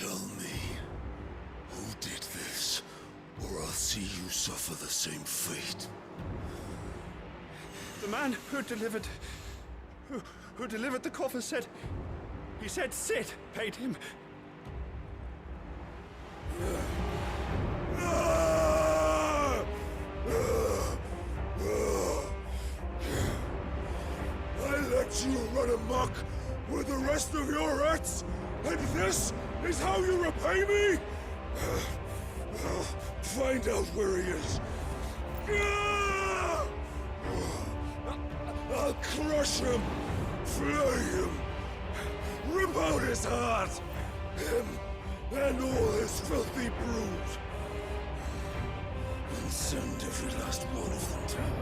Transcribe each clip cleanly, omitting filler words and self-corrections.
Tell me, who did this, or I'll see you suffer the same fate. The man who delivered the coffer said... He said Sid paid him. I let you run amok with the rest of your rats, and this is how you repay me? Find out where he is. I'll crush him, flay him, rip out his heart, him and all his filthy brood, and send every last one of them down.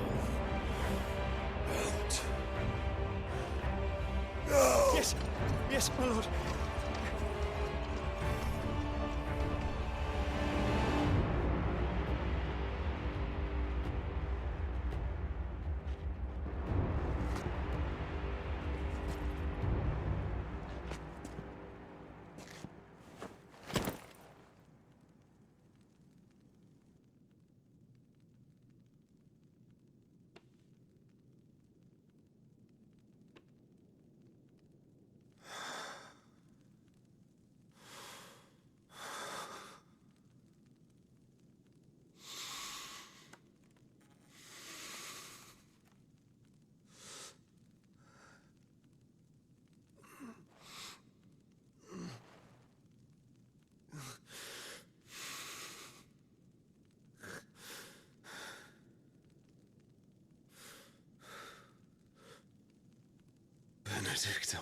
Out. Now! Yes, yes, my lord. Benedicta.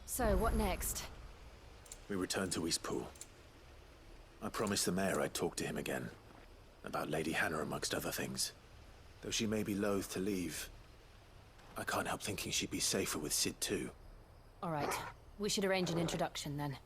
So, what next? We return to Eastpool. I promised the mayor I'd talk to him again. About Lady Hannah, amongst other things. Though she may be loath to leave, I can't help thinking she'd be safer with Sid too. All right. We should arrange an introduction then.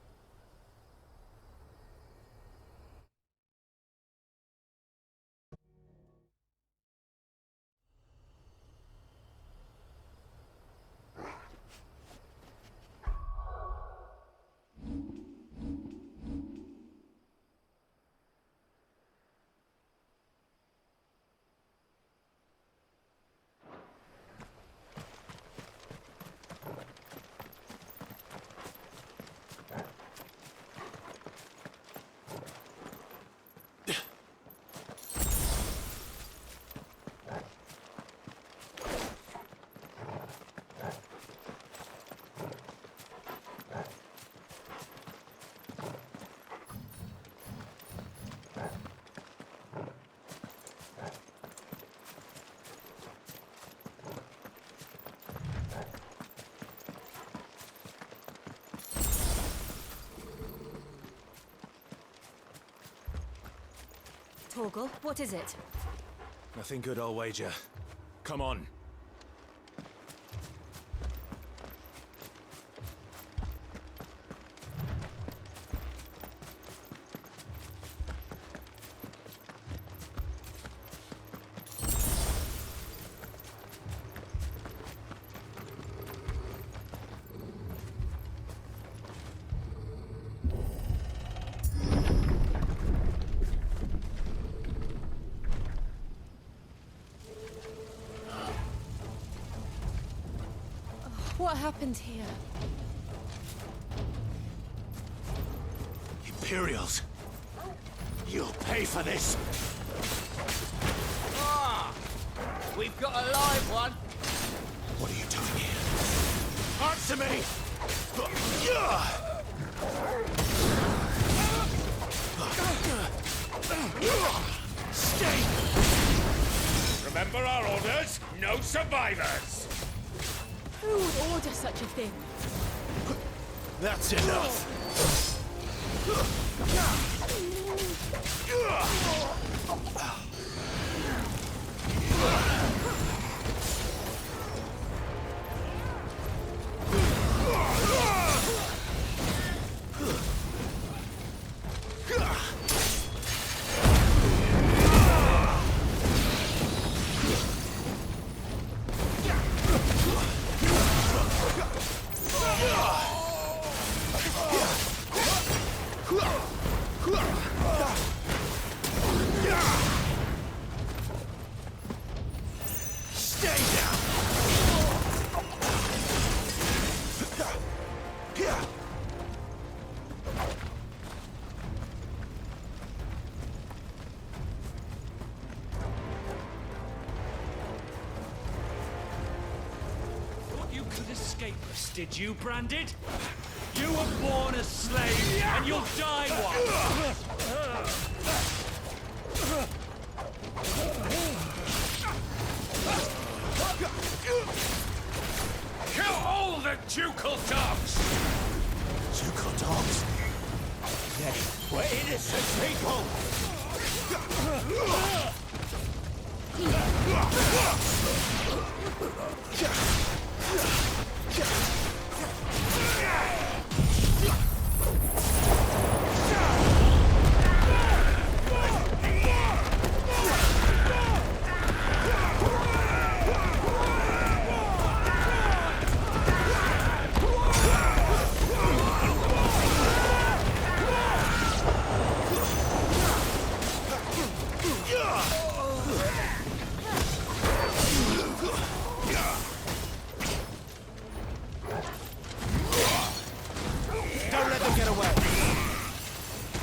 Torgal, what is it? Nothing good, I'll wager. Come on. What happened here? Imperials! You'll pay for this! Ah! We've got a live one! What are you doing here? Answer me! Stay! Remember our orders? No survivors! Who would order such a thing? That's enough! could escape us, did you, Branded? You were born a slave, and you'll die one! Kill all the ducal dogs! Ducal dogs? Yes, we're innocent people! Don't let them get away!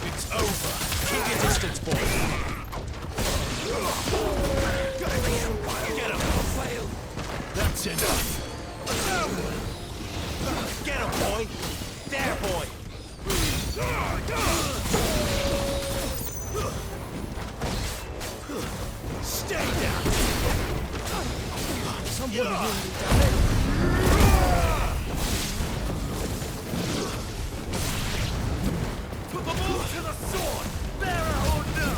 It's over. Keep your distance, boy. Get him! Fail! That's enough. Get him, boy! There, boy! Stay down! Someone really done it! Put them all to the sword! Bearer or no!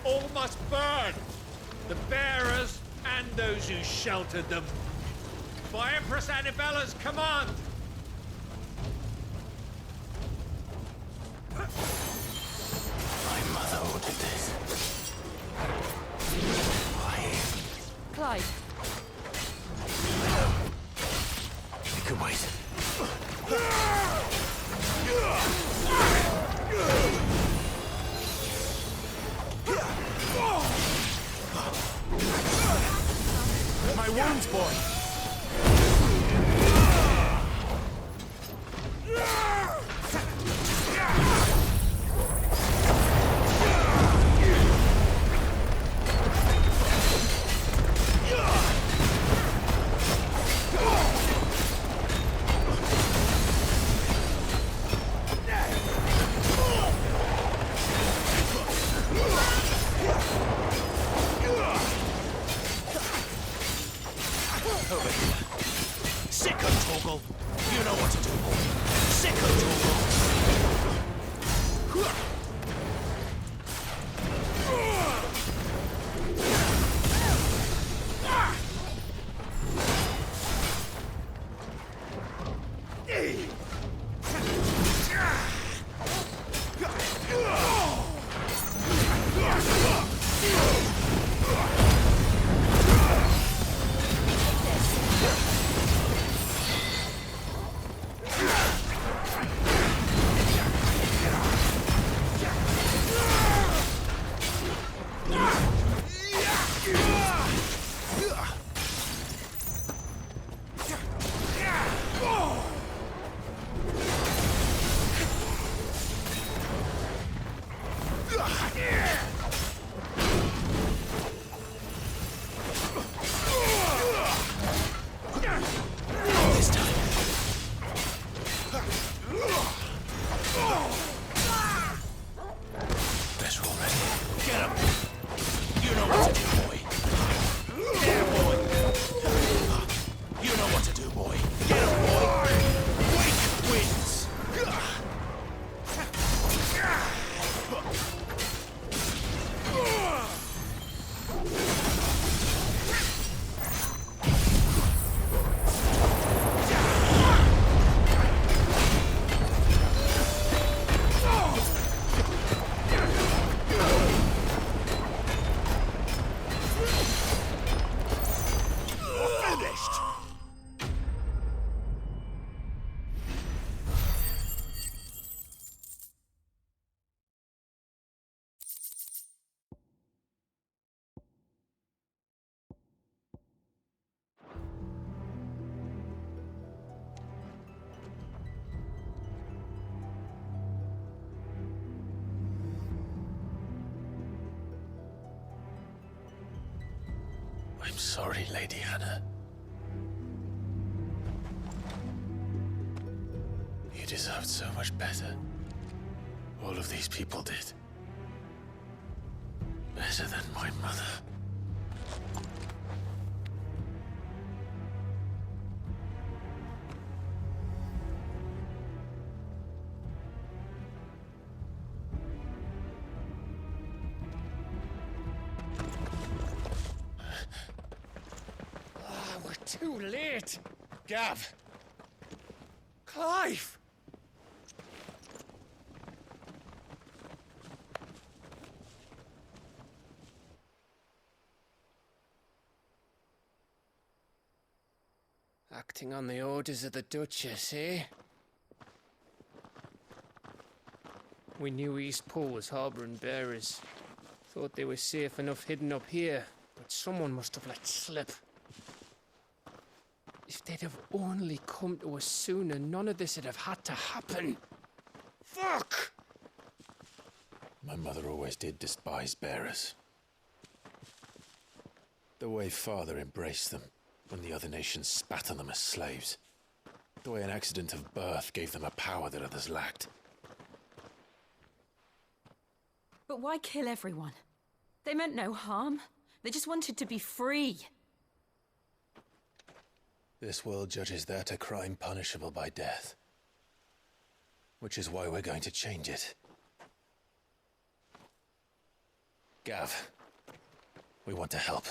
All must burn! The bearers and those who sheltered them. By Empress Annibella's command! My mother ordered this. Why? Clyde, I can wait. My wounds, boy! I'm sorry, Lady Hannah. You deserved so much better. All of these people did. Better than my mother. We're too late. Gav. Clive. Acting on the orders of the Duchess, eh? We knew East Pool was harbouring bearers. Thought they were safe enough hidden up here, but someone must have let slip. If they'd have only come to us sooner, none of this would have had to happen. Fuck! My mother always did despise bearers. The way Father embraced them when the other nations spat on them as slaves. The way an accident of birth gave them a power that others lacked. But why kill everyone? They meant no harm. They just wanted to be free. This world judges that a crime punishable by death. Which is why we're going to change it. Gav, we want to help.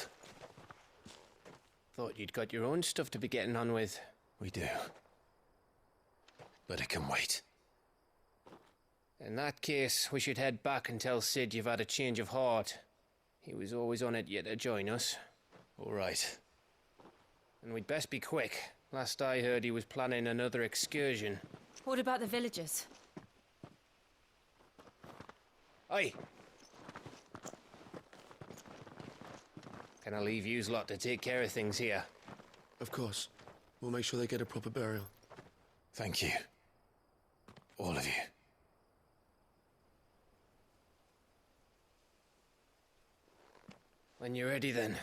Thought you'd got your own stuff to be getting on with. We do. But it can wait. In that case, we should head back and tell Sid you've had a change of heart. He was always on it yet to join us. All right. And we'd best be quick. Last I heard, he was planning another excursion. What about the villagers? Aye. Can I leave yous lot to take care of things here? Of course. We'll make sure they get a proper burial. Thank you. All of you. When you're ready, then.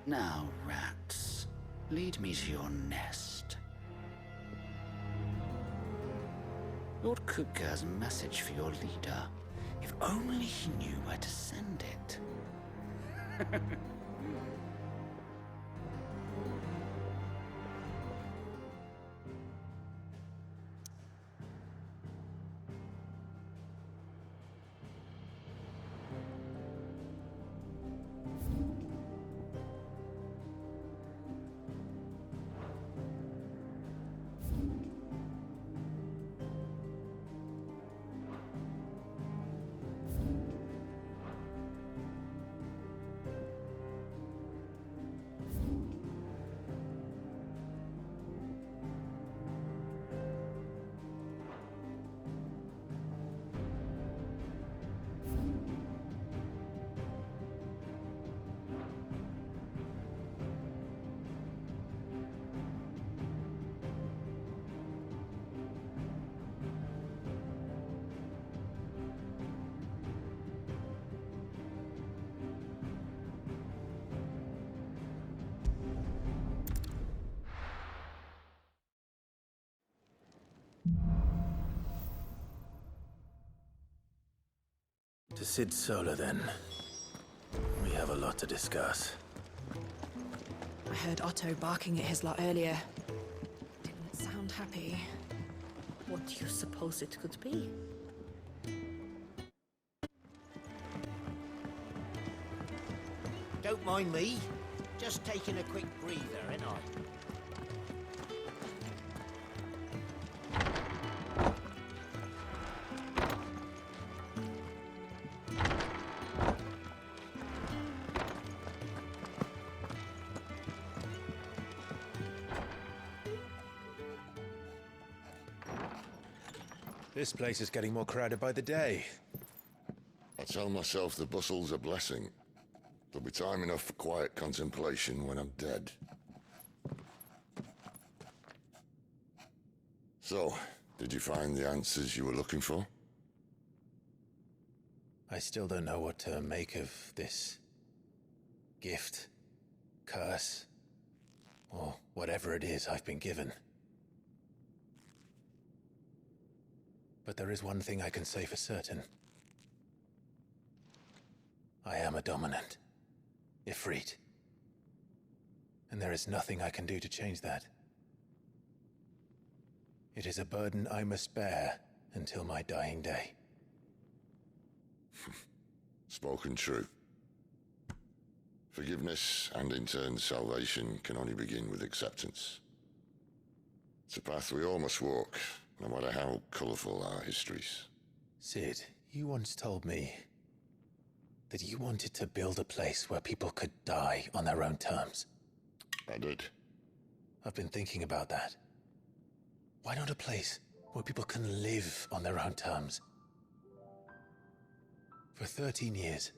Now, rats, lead me to your nest. Lord Kupka has a message for your leader. If only he knew where to send it. To Sid Solar, then. We have a lot to discuss. I heard Otto barking at his lot earlier. Didn't sound happy. What do you suppose it could be? Don't mind me. Just taking a quick breather, ain't I? This place is getting more crowded by the day. I tell myself the bustle's a blessing. There'll be time enough for quiet contemplation when I'm dead. So, did you find the answers you were looking for? I still don't know what to make of this gift, curse, or whatever it is I've been given. But there is one thing I can say for certain. I am a dominant, Ifrit. And there is nothing I can do to change that. It is a burden I must bear until my dying day. Spoken true. Forgiveness, and in turn salvation, can only begin with acceptance. It's a path we all must walk, no matter how colourful our histories. Sid, you once told me that you wanted to build a place where people could die on their own terms. I did. I've been thinking about that. Why not a place where people can live on their own terms? For 13 years,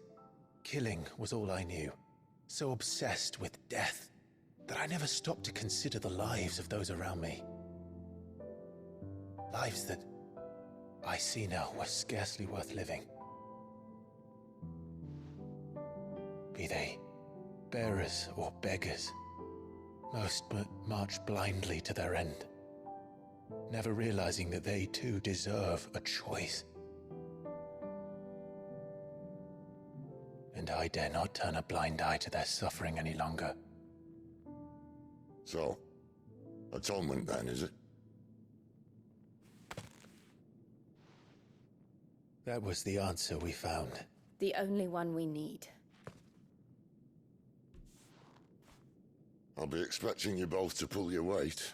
killing was all I knew. So obsessed with death that I never stopped to consider the lives of those around me. Lives that I see now were scarcely worth living. Be they bearers or beggars, most march blindly to their end, never realizing that they too deserve a choice. And I dare not turn a blind eye to their suffering any longer. So, atonement then, is it? That was the answer we found. The only one we need. I'll be expecting you both to pull your weight.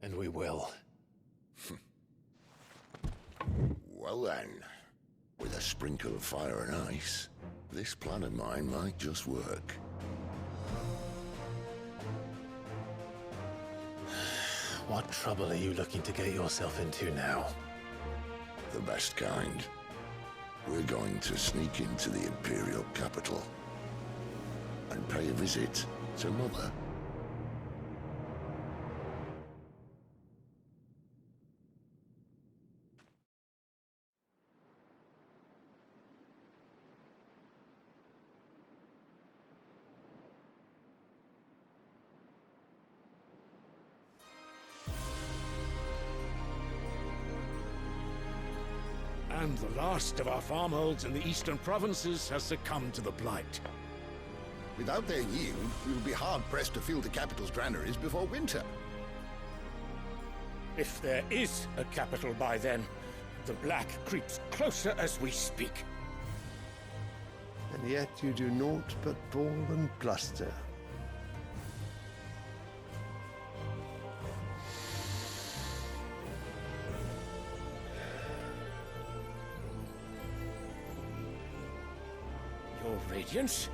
And we will. Well then, with a sprinkle of fire and ice, this plan of mine might just work. What trouble are you looking to get yourself into now? The best kind. We're going to sneak into the Imperial capital and pay a visit to Mother. And the last of our farmholds in the eastern provinces has succumbed to the blight. Without their yield, we will be hard-pressed to fill the capital's granaries before winter. If there is a capital by then, the black creeps closer as we speak. And yet you do naught but bawl and bluster. Your Radiance?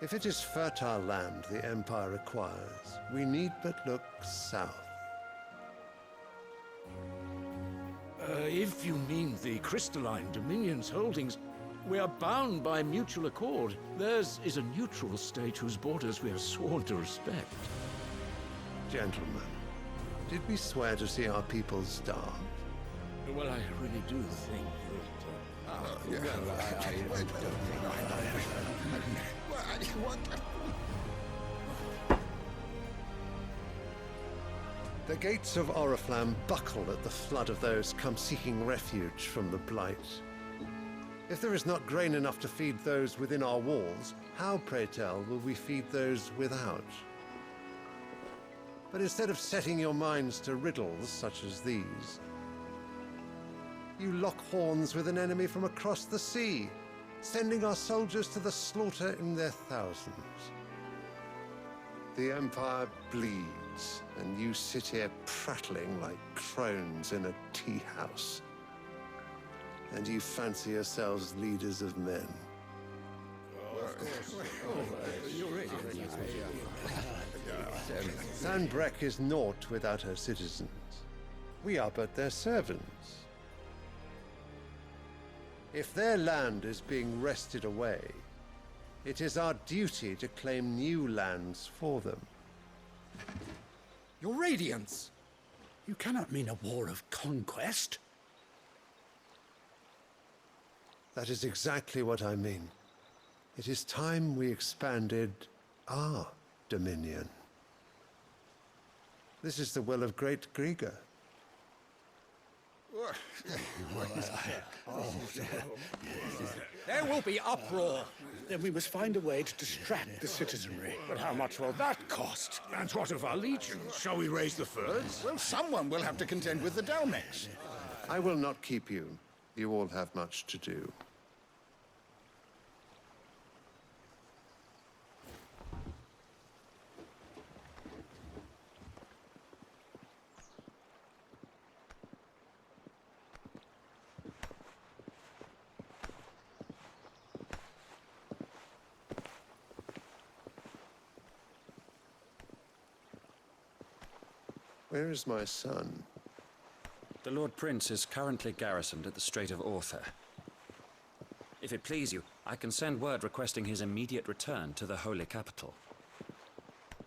If it is fertile land the Empire requires, we need but look south. If you mean the crystalline Dominion's holdings, we are bound by mutual accord. Theirs is a neutral state whose borders we are sworn to respect. Gentlemen, did we swear to see our people starve? Well, I really do think The gates of Oriflamme buckle at the flood of those come seeking refuge from the Blight. If there is not grain enough to feed those within our walls, how, pray tell, will we feed those without? But instead of setting your minds to riddles such as these, you lock horns with an enemy from across the sea, sending our soldiers to the slaughter in their thousands. The Empire bleeds, and you sit here prattling like crones in a tea house. And you fancy yourselves leaders of men. Sanbreque is naught without her citizens. We are but their servants. If their land is being wrested away, it is our duty to claim new lands for them. Your Radiance! You cannot mean a war of conquest. That is exactly what I mean. It is time we expanded our dominion. This is the will of great Grieger. There will be uproar. Then we must find a way to distract the citizenry. But how much will that cost? And what of our legions? Shall we raise the furs? Well, someone will have to contend with the Dalmex. I will not keep you. You all have much to do. Where is my son? The Lord Prince is currently garrisoned at the Strait of Author. If it please you, I can send word requesting his immediate return to the Holy Capital.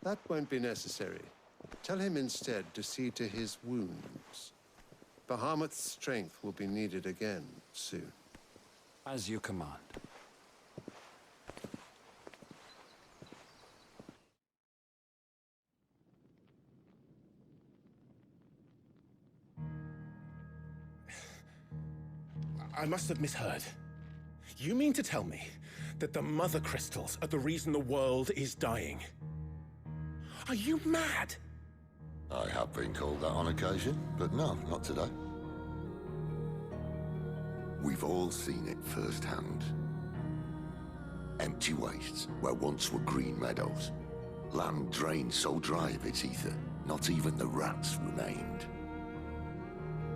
That won't be necessary. Tell him instead to see to his wounds. Bahamut's strength will be needed again soon. As you command. I must have misheard. You mean to tell me that the Mother Crystals are the reason the world is dying? Are you mad? I have been called that on occasion, but no, not today. We've all seen it firsthand. Empty wastes where once were green meadows. Land drained so dry of its ether, not even the rats remained.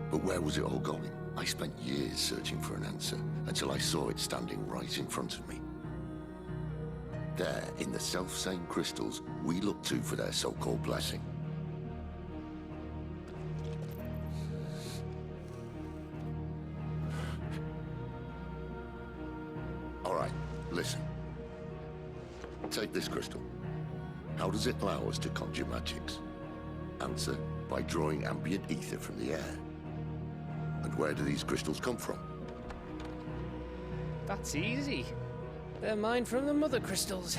But where was it all going? I spent years searching for an answer, until I saw it standing right in front of me. There, in the self-same crystals we look to for their so-called blessing. All right, listen. Take this crystal. How does it allow us to conjure magics? Answer, by drawing ambient ether from the air. And where do these crystals come from? That's easy. They're mine from the Mother Crystals.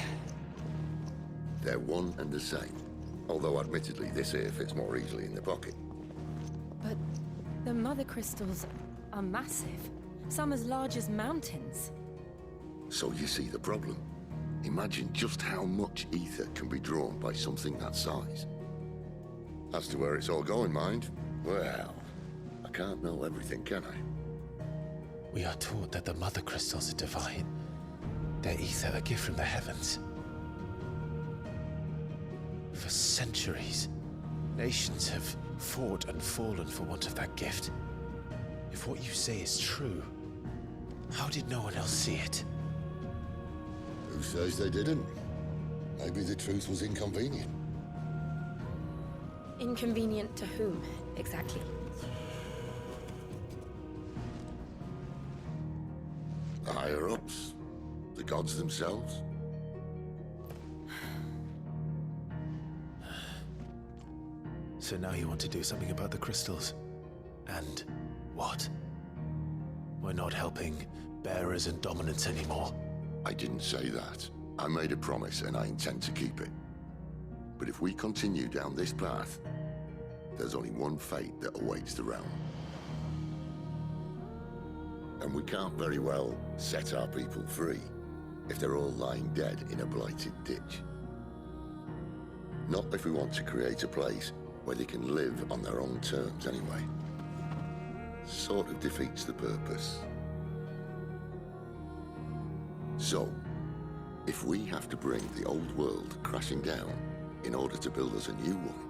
They're one and the same. Although admittedly this here fits more easily in the pocket. But the Mother Crystals are massive. Some as large as mountains. So you see the problem. Imagine just how much ether can be drawn by something that size. As to where it's all going, mind, well, I can't know everything, can I? We are taught that the Mother Crystals are divine. Their ether a gift from the heavens. For centuries, nations have fought and fallen for want of that gift. If what you say is true, how did no one else see it? Who says they didn't? Maybe the truth was inconvenient. Inconvenient to whom, exactly? The higher-ups? The gods themselves? So now you want to do something about the crystals? And what? We're not helping bearers and dominants anymore. I didn't say that. I made a promise and I intend to keep it. But if we continue down this path, there's only one fate that awaits the realm. And we can't very well set our people free if they're all lying dead in a blighted ditch. Not if we want to create a place where they can live on their own terms anyway. Sort of defeats the purpose. So, if we have to bring the old world crashing down in order to build us a new one,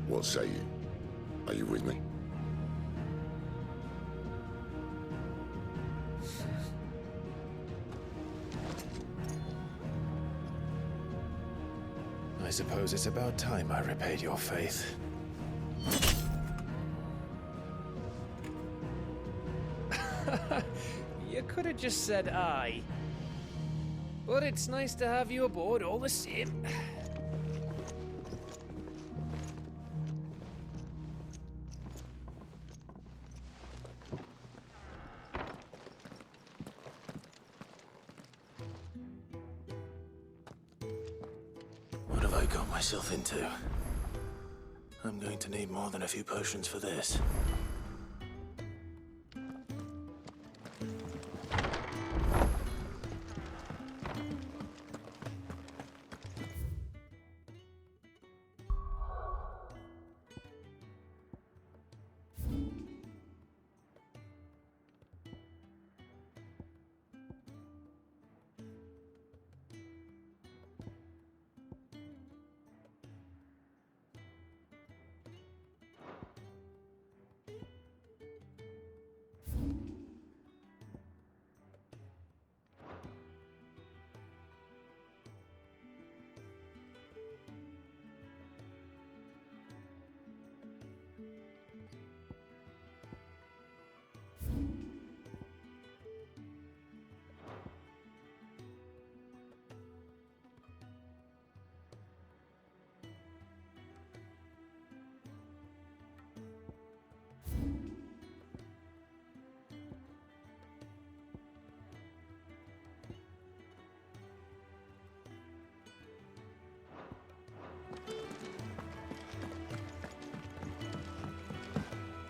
what say you? Are you with me? I suppose it's about time I repaid your faith. You could have just said aye. But it's nice to have you aboard all the same. What have I got myself into? I'm going to need more than a few potions for this.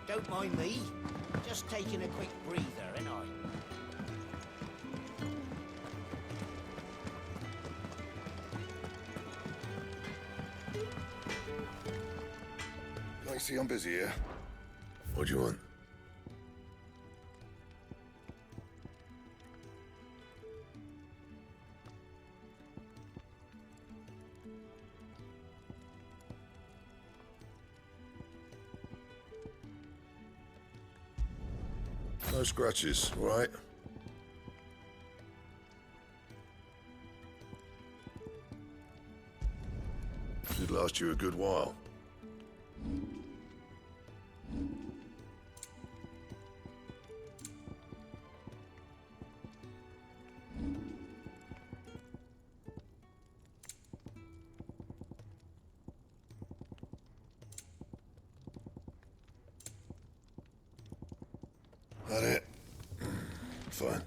Don't mind me. Just taking a quick breather, ain't I? I see I'm busy here. What do you want? No scratches, all right? Should last you a good while. That it? Fine.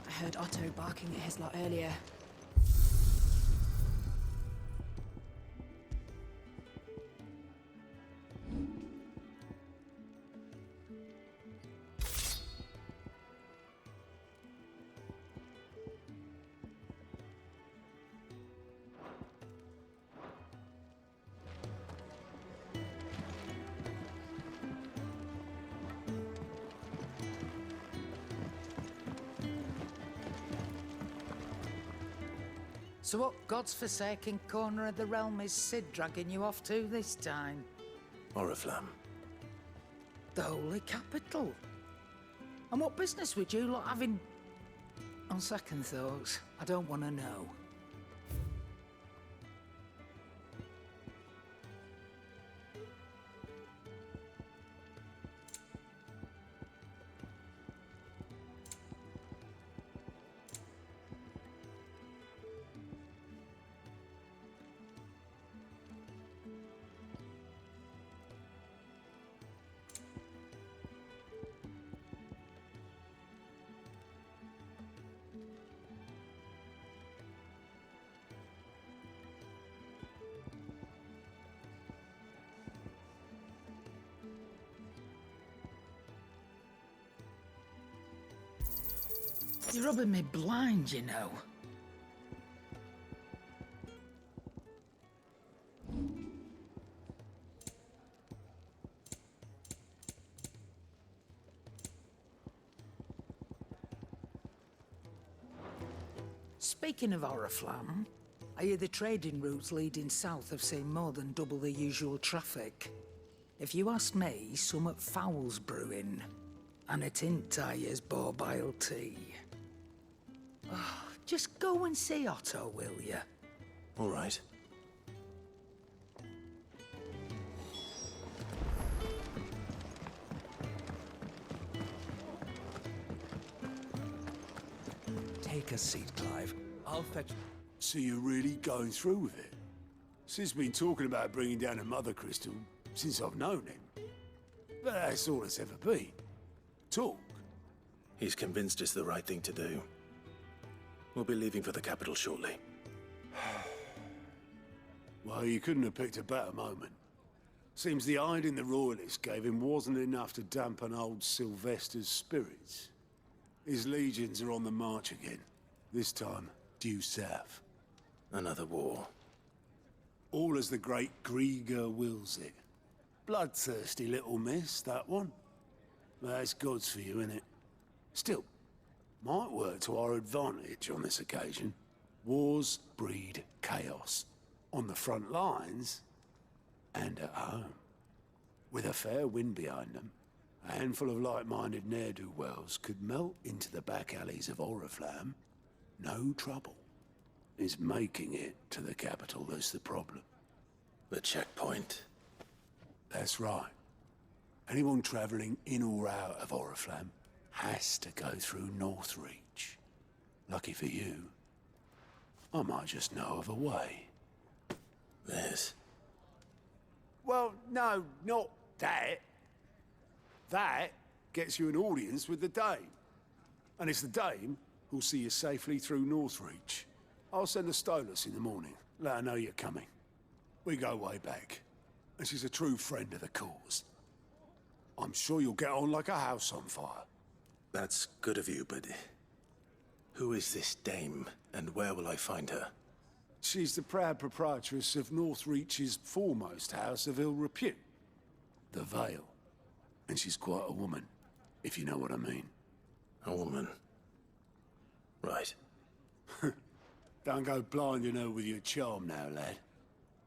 I heard Otto barking at his lot earlier. So what God's forsaken corner of the realm is Sid dragging you off to this time? Oriflamme. The Holy Capital. And what business would you lot having... On second thoughts, I don't want to know. You're rubbing me blind, you know. Speaking of Oriflamme, I hear the trading routes leading south have seen more than double the usual traffic. If you ask me, somewhat foul's brewing. And it ain't Tyre's borbile tea. Oh, just go and see Otto, will you? All right. Take a seat, Clive. I'll fetch... So you're really going through with it? Sid's been talking about bringing down a mother crystal since I've known him. But that's all it's ever been. Talk. He's convinced it's the right thing to do. We'll be leaving for the capital shortly. Well, you couldn't have picked a better moment. Seems the hiding the Royalists gave him wasn't enough to dampen old Sylvester's spirits. His legions are on the march again. This time, due south. Another war. All as the great Grieger wills it. Bloodthirsty little miss, that one. That's God's for you, innit? Still, might work to our advantage on this occasion. Wars breed chaos. On the front lines, and at home. With a fair wind behind them, a handful of like-minded ne'er-do-wells could melt into the back alleys of Oriflamme. No trouble. It's making it to the capital that's the problem. The checkpoint. That's right. Anyone travelling in or out of Oriflamme has to go through Northreach. Lucky for you, I might just know of a way. This? Well, no, not that. That gets you an audience with the Dame. And it's the Dame who'll see you safely through Northreach. I'll send a Stolas in the morning. Let her know you're coming. We go way back. And she's a true friend of the cause. I'm sure you'll get on like a house on fire. That's good of you, but... who is this Dame, and where will I find her? She's the proud proprietress of Northreach's foremost house of ill repute. The Vale. And she's quite a woman, if you know what I mean. A woman? Right. Don't go blinding her with your charm now, lad.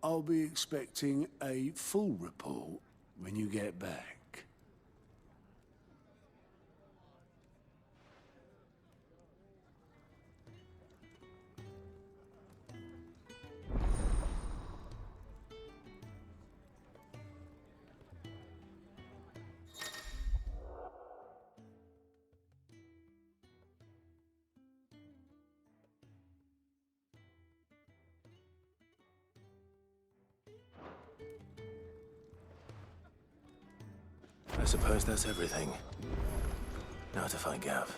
I'll be expecting a full report when you get back. I suppose that's everything. Now to find Gav.